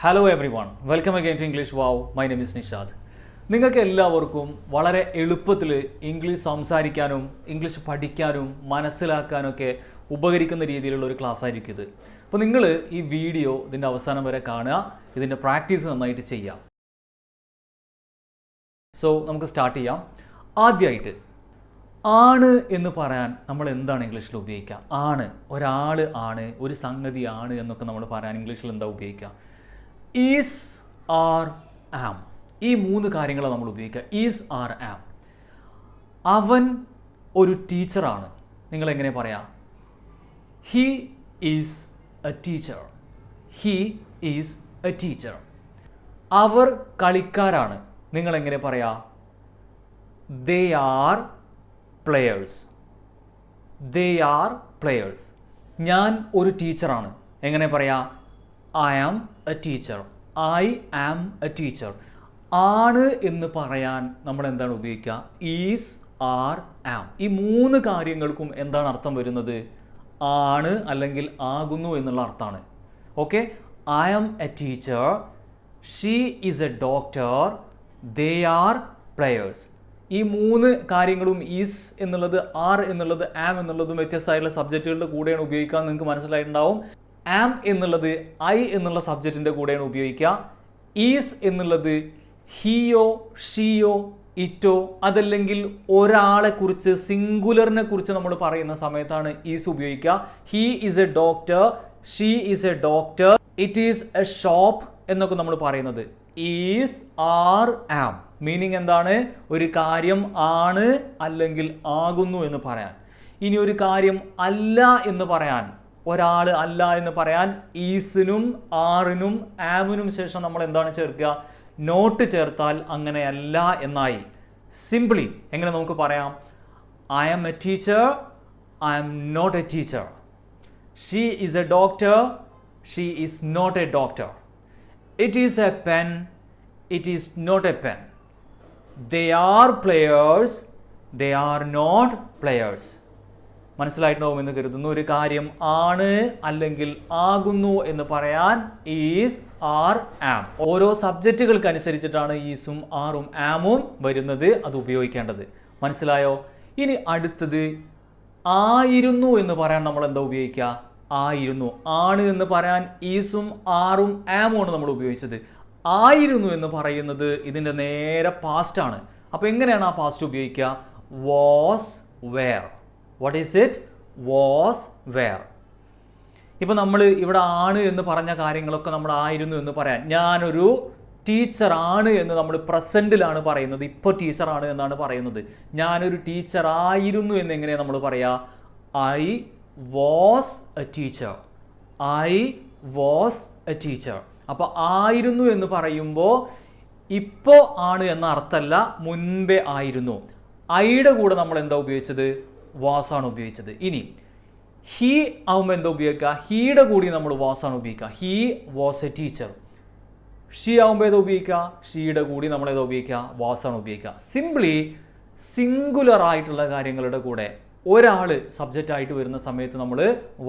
Hello everyone, welcome again to English wow. My name is Nishad. നിങ്ങൾക്ക് എല്ലാവർക്കും വളരെ എളുപ്പത്തിൽ ഇംഗ്ലീഷ് സംസാരിക്കാനും ഇംഗ്ലീഷ് പഠിക്കാനും മനസ്സിലാക്കാനൊക്കെ ഉപകരിക്കുന്ന രീതിയിലുള്ള ഒരു ക്ലാസ് ആയിരിക്കും ഇത്. അപ്പോൾ നിങ്ങൾ ഈ വീഡിയോ ഇതിൻ്റെ അവസാനം വരെ കാണുക, ഇതിൻ്റെ പ്രാക്ടീസ് നന്നായിട്ട് ചെയ്യാം. സോ നമുക്ക് സ്റ്റാർട്ട് ചെയ്യാം. ആദ്യമായിട്ട് ആണ് എന്ന് പറയാൻ നമ്മൾ എന്താണ് ഇംഗ്ലീഷിൽ ഉപയോഗിക്കുക? ആണ്, ഒരാൾ ആണ്, ഒരു സംഗതി ആണ് എന്നൊക്കെ നമ്മൾ പറയാൻ ഇംഗ്ലീഷിൽ എന്താ ഉപയോഗിക്കുക? Is, are, am. ഈ മൂന്ന് കാര്യങ്ങളാണ് നമ്മൾ ഉപയോഗിക്കുക. Is, are, am. അവൻ ഒരു ടീച്ചറാണ്. നിങ്ങൾ എങ്ങനെ പറയാം? He is a teacher. He is a teacher. അവർ കളിക്കാരാണ്. നിങ്ങൾ എങ്ങനെ പറയാം? They are players. They are players. ഞാൻ ഒരു ടീച്ചറാണ്. എങ്ങനെ പറയാം? I am a teacher. I am a teacher. ആണ് എന്ന് പറയാൻ നമ്മൾ എന്താണ് ഉപയോഗിക്കുക? Is, are, am. ഈ മൂന്ന് കാര്യങ്ങൾക്കും എന്താണ് അർത്ഥം വരുന്നത്? ആണ് അല്ലെങ്കിൽ ആകുന്നു എന്നുള്ള അർത്ഥമാണ്. Okay, I am a teacher, she is a doctor, they are players. ഈ മൂന്ന് കാര്യങ്ങളും ഈസ് എന്നുള്ളത്, ആർ എന്നുള്ളത്, ആം എന്നുള്ളതും വ്യത്യസ്തമായിട്ടുള്ള സബ്ജക്റ്റുകളുടെ കൂടെയാണ് ഉപയോഗിക്കുക. നിങ്ങൾക്ക് മനസ്സിലായിട്ടുണ്ടാവും. ആം എന്നുള്ളത് ഐ എന്നുള്ള സബ്ജക്റ്റിൻ്റെ കൂടെയാണ് ഉപയോഗിക്കുക. ഈസ് എന്നുള്ളത് ഹിയോ, ഷിയോ, ഇറ്റോ, അതല്ലെങ്കിൽ ഒരാളെ കുറിച്ച്, സിംഗുലറിനെ കുറിച്ച് നമ്മൾ പറയുന്ന സമയത്താണ് ഈസ് ഉപയോഗിക്കുക. He is a doctor, she is a doctor, it is A shop എന്നൊക്കെ നമ്മൾ പറയുന്നത് ഈസ്, ആർ, ആം. മീനിങ് എന്താണ്? ഒരു കാര്യം ആണ് അല്ലെങ്കിൽ ആകുന്നു എന്ന് പറയാൻ. ഇനി ഒരു കാര്യം അല്ല എന്ന് പറയാൻ, ഒരാൾ അല്ല എന്ന് പറയാൻ ഈസിനും ആറിനും ആമിനും ശേഷം നമ്മൾ എന്താണ് ചേർക്കുക? നോട്ട് ചേർത്താൽ അങ്ങനെയല്ല എന്നായി. സിംപ്ലി എങ്ങനെ നമുക്ക് പറയാം? I am a teacher, I am not a teacher. She is a doctor, she is not a doctor. It is a pen, it is not a pen. They are players, they are not players. മനസ്സിലായിട്ടുണ്ടാവും എന്ന് കരുതുന്നു. ഒരു കാര്യം ആണ് അല്ലെങ്കിൽ ആകുന്നു എന്ന് പറയാൻ ഈസ്, ആർ, ആം. ഓരോ സബ്ജക്റ്റുകൾക്ക് അനുസരിച്ചിട്ടാണ് ഈസും ആറും ആമും വരുന്നത്, അത് ഉപയോഗിക്കേണ്ടത്. മനസ്സിലായോ? ഇനി അടുത്തത് ആയിരുന്നു എന്ന് പറയാൻ നമ്മൾ എന്താ ഉപയോഗിക്കുക? ആയിരുന്നു. ആണ് എന്ന് പറയാൻ ഈസും ആറും ആമുമാണ് നമ്മൾ ഉപയോഗിച്ചത്. ആയിരുന്നു എന്ന് പറയുന്നത് ഇതിൻ്റെ നേരെ പാസ്റ്റാണ്. അപ്പോൾ എങ്ങനെയാണ് ആ പാസ്റ്റ് ഉപയോഗിക്കുക? Was, were. What is it? Was, were. ഇപ്പം നമ്മൾ ഇവിടെ ആണ് എന്ന് പറഞ്ഞ കാര്യങ്ങളൊക്കെ നമ്മൾ ആയിരുന്നു എന്ന് പറയാൻ, ഞാനൊരു ടീച്ചറാണ് എന്ന് നമ്മൾ പ്രസൻറ്റിലാണ് പറയുന്നത്. ഇപ്പോൾ ടീച്ചറാണ് എന്നാണ് പറയുന്നത്. ഞാനൊരു ടീച്ചർ ആയിരുന്നു എന്ന് എങ്ങനെയാണ് നമ്മൾ പറയുക? I was a teacher. I was a teacher. അപ്പോൾ ആയിരുന്നു എന്ന് പറയുമ്പോൾ ഇപ്പോൾ ആണ് എന്ന അർത്ഥമല്ല, മുൻപേ ആയിരുന്നു. ഐയുടെ കൂടെ നമ്മൾ എന്താ ഉപയോഗിച്ചത്? വാസാണ് ഉപയോഗിച്ചത്. ഇനി ഹി ആവുമ്പോൾ എന്താ ഉപയോഗിക്കുക? ഹീയുടെ കൂടി നമ്മൾ വാസാണ് ഉപയോഗിക്കുക. He was a teacher. She ആവുമ്പോൾ ഏതാ ഉപയോഗിക്കുക? ഷീയുടെ കൂടി നമ്മൾ ഏതാ ഉപയോഗിക്കുക? വാസാണ് ഉപയോഗിക്കുക. സിംപ്ലി സിംഗുലർ ആയിട്ടുള്ള കാര്യങ്ങളുടെ കൂടെ ഒരാൾ സബ്ജക്റ്റ് ആയിട്ട് വരുന്ന സമയത്ത് നമ്മൾ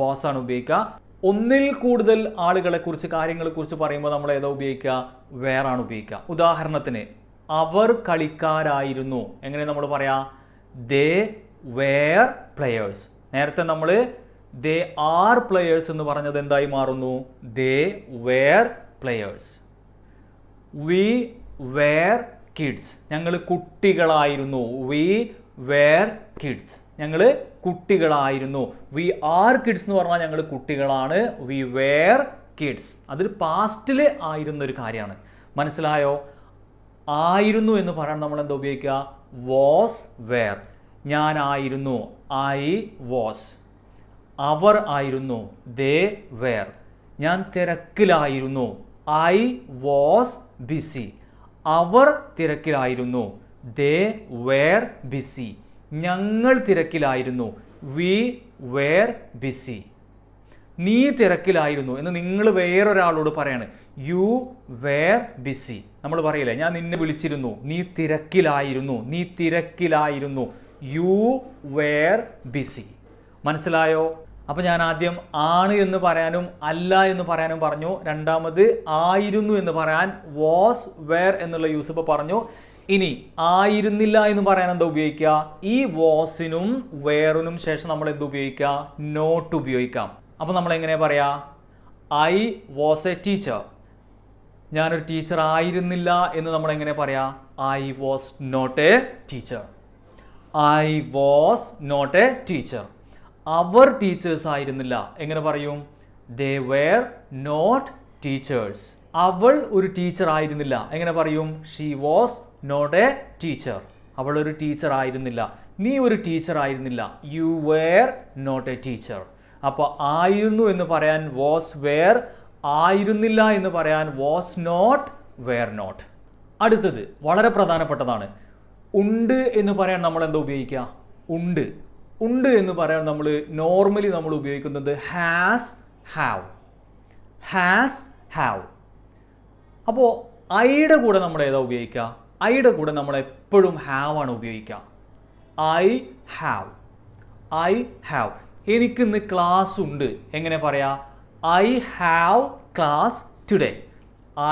വാസാണ് ഉപയോഗിക്കുക. ഒന്നിൽ കൂടുതൽ ആളുകളെക്കുറിച്ച്, കാര്യങ്ങളെക്കുറിച്ച് പറയുമ്പോൾ നമ്മൾ ഏതാ ഉപയോഗിക്കുക? വേറാണ് ഉപയോഗിക്കുക. ഉദാഹരണത്തിന് അവർ കളിക്കാരായിരുന്നു. എങ്ങനെ നമ്മൾ പറയാം? They were players. നേരത്തെ നമ്മൾ ദേ ആർ പ്ലെയേഴ്സ് എന്ന് പറഞ്ഞത് എന്തായി മാറുന്നു? They were players. We were kids. ഞങ്ങൾ കുട്ടികളായിരുന്നു. We were kids. ഞങ്ങൾ കുട്ടികളായിരുന്നു. വി ആർ കിഡ്സ് എന്ന് പറഞ്ഞാൽ ഞങ്ങൾ കുട്ടികളാണ്. We were kids. അതൊരു പാസ്റ്റിൽ ആയിരുന്നൊരു കാര്യമാണ്. മനസ്സിലായോ? ആയിരുന്നു എന്ന് പറയാൻ നമ്മൾ എന്താ ഉപയോഗിക്കുക? Was, were. ഞാനായിരുന്നു. I was. അവർ ആയിരുന്നു. They were. ഞാൻ തിരക്കിലായിരുന്നു. I was busy. അവർ തിരക്കിലായിരുന്നു. They were busy. ഞങ്ങൾ തിരക്കിലായിരുന്നു. We were busy. നീ തിരക്കിലായിരുന്നു എന്ന് നിങ്ങൾ വേറൊരാളോട് പറയാണ്. You were busy. നമ്മൾ പറയില്ലേ, ഞാൻ നിന്നെ വിളിച്ചിരുന്നു, നീ തിരക്കിലായിരുന്നു. നീ തിരക്കിലായിരുന്നു. You were busy. മനസ്സിലായോ? അപ്പോൾ ഞാൻ ആദ്യം ആണ് എന്ന് പറയാനും അല്ല എന്ന് പറയാനും പറഞ്ഞു. രണ്ടാമത് ആയിരുന്നു എന്ന് പറയാൻ വാസ് വെയർ എന്നുള്ള യൂസ് ഇപ്പോൾ പറഞ്ഞു. ഇനി ആയിരുന്നില്ല എന്ന് പറയാൻ എന്താ ഉപയോഗിക്കുക? ഈ വാസിനും വെയറിനും ശേഷം നമ്മൾ എന്ത് ഉപയോഗിക്കുക? നോട്ട് ഉപയോഗിക്കാം. അപ്പോൾ നമ്മൾ എങ്ങനെ പറയാ? I was a teacher. ഞാനൊരു ടീച്ചർ ആയിരുന്നില്ല എന്ന് നമ്മൾ എങ്ങനെ പറയാ? I was not a teacher. I was not a teacher. അവർ ടീച്ചേഴ്സ് ആയിരുന്നില്ല. എങ്ങനെ പറയും? They were not teachers. അവൾ ഒരു ടീച്ചർ ആയിരുന്നില്ല. എങ്ങനെ പറയും? She was not a teacher. അവൾ ഒരു ടീച്ചർ ആയിരുന്നില്ല. നീ ഒരു ടീച്ചർ ആയിരുന്നില്ല. You were not a teacher. അപ്പോൾ ആയിരുന്നു എന്ന് പറയാൻ വാസ് വെയർ, ആയിരുന്നില്ല എന്ന് പറയാൻ വാസ് നോട്ട്, വെയർ നോട്ട്. അടുത്തത് വളരെ പ്രധാനപ്പെട്ടതാണ്. ഉണ്ട് എന്ന് പറയാൻ നമ്മൾ എന്താ ഉപയോഗിക്കുക? ഉണ്ട്. ഉണ്ട് എന്ന് പറയാൻ നമ്മൾ നോർമലി നമ്മൾ ഉപയോഗിക്കുന്നത് ഹാസ്, ഹാവ്. Has, have. അപ്പോൾ ഐയുടെ കൂടെ നമ്മൾ ഏതാ ഉപയോഗിക്കുക? ഐയുടെ കൂടെ നമ്മൾ എപ്പോഴും ഹാവ് ആണ് ഉപയോഗിക്കുക. I have. I have. എനിക്കിന്ന് ക്ലാസ് ഉണ്ട്. എങ്ങനെ പറയാ? I have class today.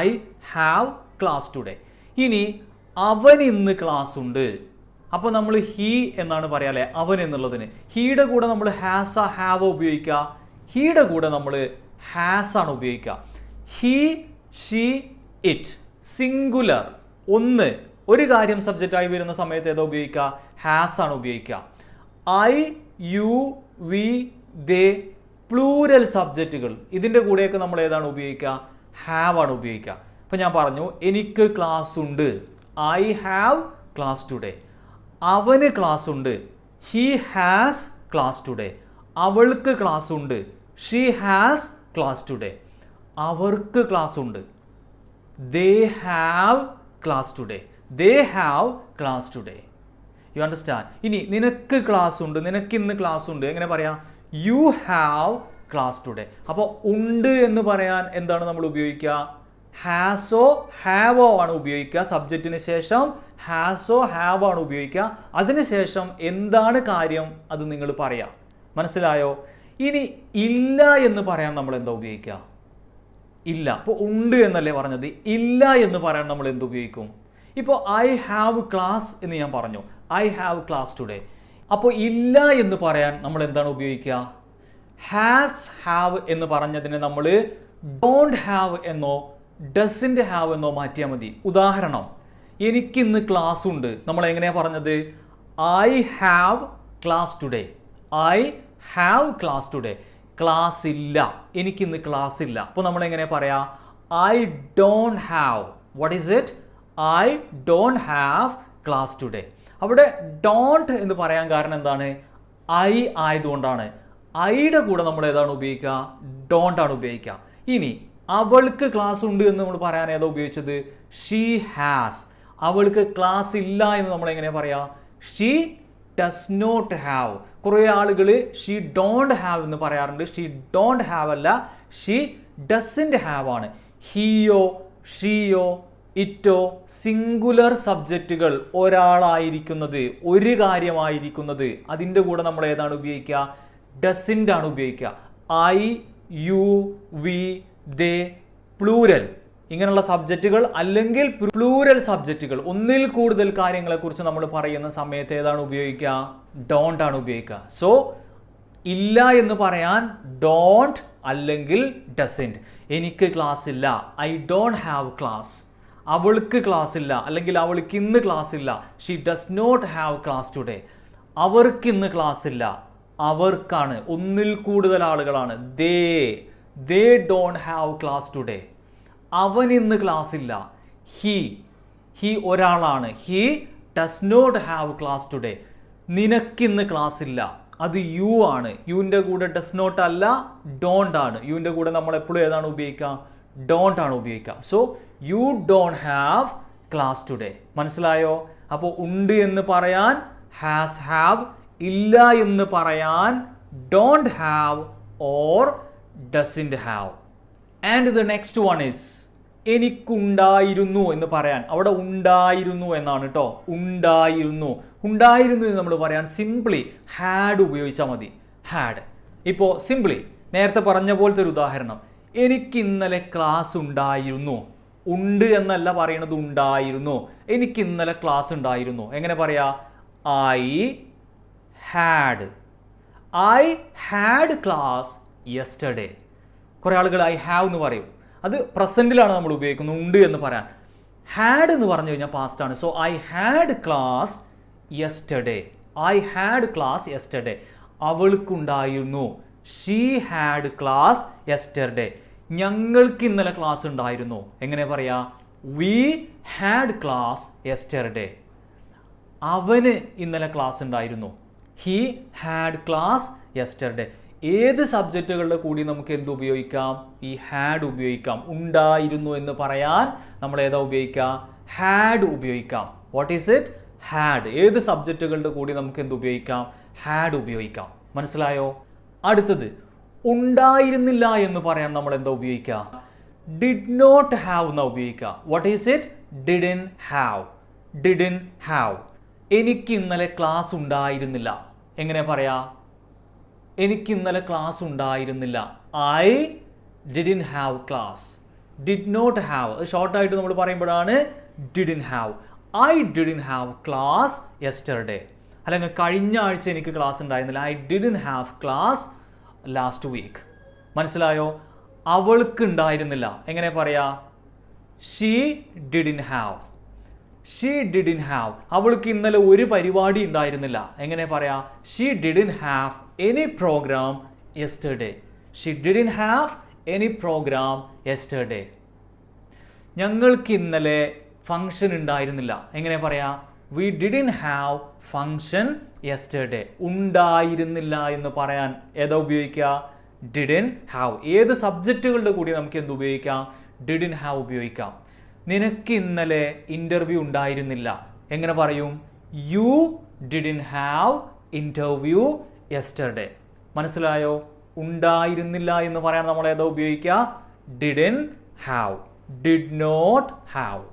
I have class today. ഇനി അവൻ ഇന്ന് ക്ലാസ് ഉണ്ട്. അപ്പോൾ നമ്മൾ ഹീ എന്നാണ് പറയാ അല്ലേ അവൻ എന്നുള്ളതിന്. ഹീയുടെ കൂടെ നമ്മൾ ഹാസ്, ഹാവ് ഉപയോഗിക്കുക. ഹീയുടെ കൂടെ നമ്മൾ ഹാസ് ആണ് ഉപയോഗിക്കുക. He, she, it. സിംഗുലർ, ഒന്ന്, ഒരു കാര്യം സബ്ജക്റ്റായി വരുന്ന സമയത്ത് ഏതാ ഉപയോഗിക്കുക? ഹാസ് ആണ് ഉപയോഗിക്കുക. I, you, we, they, plural സബ്ജക്റ്റുകൾ, ഇതിൻ്റെ കൂടെയൊക്കെ നമ്മൾ ഏതാണ് ഉപയോഗിക്കുക? ഹാവ് ആണ് ഉപയോഗിക്കുക. അപ്പം ഞാൻ പറഞ്ഞു എനിക്ക് ക്ലാസ് ഉണ്ട്. I have class today. അവന് ക്ലാസ് ഉണ്ട്. He has class today. അവൾക്ക് ക്ലാസ് ഉണ്ട്. She has class today. അവർക്ക് ക്ലാസ് ഉണ്ട്. They have class today. They have class today. You understand? ഇനി നിനക്ക് ക്ലാസ് ഉണ്ട്, നിനക്ക് ഇന്ന് ക്ലാസ് ഉണ്ട്. എങ്ങനെ പറയാം? You have class today. അപ്പോൾ ഉണ്ട് എന്ന് പറയാൻ എന്താണ് നമ്മൾ ഉപയോഗിക്കുക? ഹാസോ ഹാവോ ആണ് ഉപയോഗിക്കുക. സബ്ജക്റ്റിന് ശേഷം ഹാസോ ഹാവോ ആണ് ഉപയോഗിക്കുക. അതിനുശേഷം എന്താണ് കാര്യം അത് നിങ്ങൾ പറയാം. മനസ്സിലായോ? ഇനി ഇല്ല എന്ന് പറയാൻ നമ്മൾ എന്താ ഉപയോഗിക്കുക? ഇല്ല. അപ്പോൾ ഉണ്ട് എന്നല്ലേ പറഞ്ഞത്. ഇല്ല എന്ന് പറയാൻ നമ്മൾ എന്ത് ഉപയോഗിക്കും? ഇപ്പോൾ ഐ ഹാവ് ക്ലാസ് എന്ന് ഞാൻ പറഞ്ഞു. I have class today. അപ്പോൾ ഇല്ല എന്ന് പറയാൻ നമ്മൾ എന്താണ് ഉപയോഗിക്കുക? ഹാസ്, ഹാവ് എന്ന് പറഞ്ഞതിന് നമ്മൾ ഡോണ്ട് ഹാവ് എന്നോ ഡസൻറ്റ് ഹാവ് എന്നോ മാറ്റിയാൽ മതി. ഉദാഹരണം, എനിക്കിന്ന് ക്ലാസ് ഉണ്ട്. നമ്മൾ എങ്ങനെയാണ് പറഞ്ഞത്? I have class today. I have class today. Class ഇല്ല, എനിക്കിന്ന് ക്ലാസ് ഇല്ല. അപ്പോൾ നമ്മൾ എങ്ങനെ പറയാം? I don't have. What is it? I don't have class today. അവിടെ ഡോണ്ട് എന്ന് പറയാൻ കാരണം എന്താണ്? ഐ ആയതുകൊണ്ടാണ്. ഐയുടെ കൂടെ നമ്മൾ ഏതാണ് ഉപയോഗിക്കുക? ഡോണ്ട് ആണ് ഉപയോഗിക്കുക. ഇനി അവൾക്ക് ക്ലാസ് ഉണ്ട് എന്ന് നമ്മൾ പറയാൻ ഏതാ ഉപയോഗിച്ചത്? She has. അവൾക്ക് ക്ലാസ് ഇല്ല എന്ന് നമ്മൾ എങ്ങനെ പറയാ? She does not have. കുറേ ആളുകൾ ഷീ ഡോണ്ട് ഹാവ് എന്ന് പറയാറുണ്ട്. ഷീ ഡോണ്ട് ഹാവ് അല്ല, ഷീ ഡസൻറ്റ് ഹാവ് ആണ്. ഹീയോ, ഷീയോ, ഇറ്റോ സിംഗുലർ സബ്ജക്റ്റുകൾ, ഒരാളായിരിക്കുന്നത്, ഒരു കാര്യമായിരിക്കുന്നത്, അതിൻ്റെ കൂടെ നമ്മൾ ഏതാണ് ഉപയോഗിക്കുക? ഡസൻറ്റ് ആണ് ഉപയോഗിക്കുക. I, you, we, they, plural ഇങ്ങനെയുള്ള സബ്ജക്റ്റുകൾ അല്ലെങ്കിൽ പ്ലൂരൽ സബ്ജക്റ്റുകൾ, ഒന്നിൽ കൂടുതൽ കാര്യങ്ങളെക്കുറിച്ച് നമ്മൾ പറയുന്ന സമയത്ത് ഏതാണ് ഉപയോഗിക്കുക? ഡോണ്ട് ആണ് ഉപയോഗിക്കുക. സോ ഇല്ല എന്ന് പറയാൻ ഡോണ്ട് അല്ലെങ്കിൽ ഡസൻറ്റ്. എനിക്ക് ക്ലാസ് ഇല്ല, ഐ ഡോണ്ട് ഹാവ് ക്ലാസ്. അവൾക്ക് ക്ലാസ് ഇല്ല അല്ലെങ്കിൽ അവൾക്ക് ഇന്ന് ക്ലാസ് ഇല്ല, she does not have class today. അവർക്ക് ഇന്ന് ക്ലാസ് ഇല്ല, അവർക്കാണ്, ഒന്നിൽ കൂടുതൽ ആളുകളാണ്. They don't have class today. അവൻ ഇന്ന് ക്ലാസ് ഇല്ല, ഹി ഒരാളാണ്, he does not have class today. നിനക്കിന്ന് ക്ലാസ് ഇല്ല, അത് യു ആണ്. യുവിൻ്റെ കൂടെ ഡസ് നോട്ട് അല്ല, ഡോണ്ട് ആണ്. യുവിൻ്റെ കൂടെ നമ്മൾ എപ്പോഴും ഏതാണ് ഉപയോഗിക്കുക? ഡോണ്ട് ആണ് ഉപയോഗിക്കുക. So you don't have class today. മനസ്സിലായോ? അപ്പോൾ ഉണ്ട് എന്ന് പറയാൻ ഹാസ്, ഹാവ്. ഇല്ല എന്ന് പറയാൻ don't have or doesn't have. And the next one is എനിക്കുണ്ടായിരുന്നു എന്ന് പറയാൻ. അവിടെ ഉണ്ടായിരുന്നു എന്നാണ് കേട്ടോ. ഉണ്ടായിരുന്നു എന്ന് നമ്മൾ പറയാൻ സിംപ്ലി ഹാഡ് ഉപയോഗിച്ചാൽ മതി. ഹാഡ്. ഇപ്പോൾ സിംപ്ലി നേരത്തെ പറഞ്ഞ പോലത്തെ ഒരു ഉദാഹരണം, എനിക്ക് ഇന്നലെ ക്ലാസ് ഉണ്ടായിരുന്നു. ഉണ്ട് എന്നല്ല പറയണത്, ഉണ്ടായിരുന്നു. എനിക്ക് ഇന്നലെ ക്ലാസ് ഉണ്ടായിരുന്നു. എങ്ങനെ പറയാ? I had class yesterday. കുറേ ആളുകൾ ഐ ഹാവ് എന്ന് പറയും. അത് പ്രസൻറ്റിലാണ് നമ്മൾ ഉപയോഗിക്കുന്നത് ഉണ്ട് എന്ന് പറയാൻ. ഹാഡ് എന്ന് പറഞ്ഞു കഴിഞ്ഞാൽ പാസ്റ്റ് ആണ്. So I had class yesterday. I had class yesterday. അവൾക്കുണ്ടായിരുന്നു. She had class yesterday. ഞങ്ങൾക്ക് ഇന്നലെ ക്ലാസ് ഉണ്ടായിരുന്നു. എങ്ങനെ പറയാ? We had class yesterday. അവന് ഇന്നലെ ക്ലാസ് ഉണ്ടായിരുന്നു. He had class yesterday. ഏത് സബ്ജക്റ്റുകളുടെ കൂടി നമുക്ക് എന്ത് ഉപയോഗിക്കാം? ഈ ഹാഡ് ഉപയോഗിക്കാം. ഉണ്ടായിരുന്നു എന്ന് പറയാൻ നമ്മൾ ഏതാ ഉപയോഗിക്കാം? ഹാഡ് ഉപയോഗിക്കാം. What is it? ഹാഡ്. ഏത് സബ്ജക്റ്റുകളുടെ കൂടി നമുക്ക് എന്ത് ഉപയോഗിക്കാം? ഹാഡ് ഉപയോഗിക്കാം. മനസ്സിലായോ? അടുത്തത്, ഉണ്ടായിരുന്നില്ല എന്ന് പറയാൻ നമ്മൾ എന്താ ഉപയോഗിക്കുക? ഡിഡ് നോട്ട് ഹാവ് എന്നാ ഉപയോഗിക്കുക. What is it? Didn't have. Didn't have. എനിക്ക് ഇന്നലെ ക്ലാസ് ഉണ്ടായിരുന്നില്ല. എങ്ങനെ പറയാ? എനിക്ക് ഇന്നലെ ക്ലാസ് ഉണ്ടായിരുന്നില്ല. I didn't have class. Did not have ഷോർട്ടായിട്ട് നമ്മൾ പറയുമ്പോഴാണ് didn't have. I didn't have class yesterday. അല്ലെങ്കിൽ കഴിഞ്ഞ ആഴ്ച എനിക്ക് ക്ലാസ് ഉണ്ടായിരുന്നില്ല. I didn't have class last week. മനസ്സിലായോ? അവൾക്ക് ഉണ്ടായിരുന്നില്ല. എങ്ങനെ പറയാ? She didn't have. She didn't have. അവൾക്ക് ഇന്നലെ ഒരു പരിപാടി ഉണ്ടായിരുന്നില്ല. എങ്ങനെ പറയാ? She didn't have any program yesterday. She didn't have any program yesterday. ഞങ്ങൾക്ക് ഇന്നലെ ഫംഗ്ഷൻ ഉണ്ടായിരുന്നില്ല. എങ്ങനെ പറയാ? We didn't have function yesterday. ഉണ്ടായിരുന്നില്ല എന്ന് പറയാൻ ഏതാ ഉപയോഗിക്കുക? Didn't have. ഏത് സബ്ജക്റ്റുകളുടെ കൂടി നമുക്ക് എന്ത് ഉപയോഗിക്കാം? ഡിഡിൻ ഹാവ് ഉപയോഗിക്കാം. നിനക്ക് ഇന്നലെ ഇൻ്റർവ്യൂ ഉണ്ടായിരുന്നില്ല. എങ്ങനെ പറയും? You didn't have interview yesterday. മനസ്സിലായോ? ഉണ്ടായിരുന്നില്ല എന്ന് പറയാൻ നമ്മൾ ഏതാ ഉപയോഗിക്കുക? Didn't have. Did not have.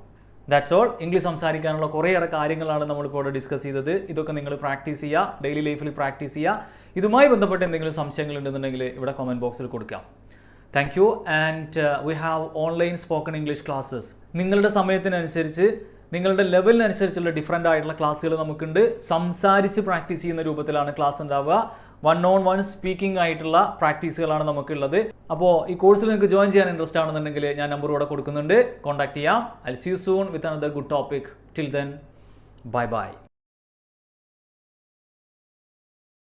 That's all. English സംസാരിക്കാനുള്ള കുറേയേറെ കാര്യങ്ങളാണ് നമ്മളിപ്പോൾ ഇവിടെ ഡിസ്കസ് ചെയ്തത്. ഇതൊക്കെ നിങ്ങൾ പ്രാക്ടീസ് ചെയ്യുക, ഡെയിലി ലൈഫിൽ പ്രാക്ടീസ് ചെയ്യുക. ഇതുമായി ബന്ധപ്പെട്ട് എന്തെങ്കിലും സംശയങ്ങൾ ഉണ്ടെന്നുണ്ടെങ്കിൽ ഇവിടെ കമൻറ്റ് ബോക്സിൽ കൊടുക്കാം. Thank you. And we have online spoken English classes. നിങ്ങളുടെ സമയത്തിനനുസരിച്ച്, നിങ്ങളുടെ ലെവലിനനുസരിച്ചുള്ള ഡിഫറൻ്റ് ആയിട്ടുള്ള ക്ലാസ്സുകൾ നമുക്കുണ്ട്. സംസാരിച്ച് പ്രാക്ടീസ് ചെയ്യുന്ന രൂപത്തിലാണ് ക്ലാസ് ഉണ്ടാവുക. 1-on-1 സ്പീക്കിംഗ് ആയിട്ടുള്ള പ്രാക്ടീസുകളാണ് നമുക്കുള്ളത്. അപ്പോൾ ഈ കോഴ്സിൽ നിങ്ങൾക്ക് ജോയിൻ ചെയ്യാൻ ഇൻട്രസ്റ്റ് ആണെന്നുണ്ടെങ്കിൽ ഞാൻ നമ്പർ ഇവിടെ കൊടുക്കുന്നുണ്ട്. കോൺടാക്ട് ചെയ്യാം. I will see you soon with another good topic. Till then, bye by.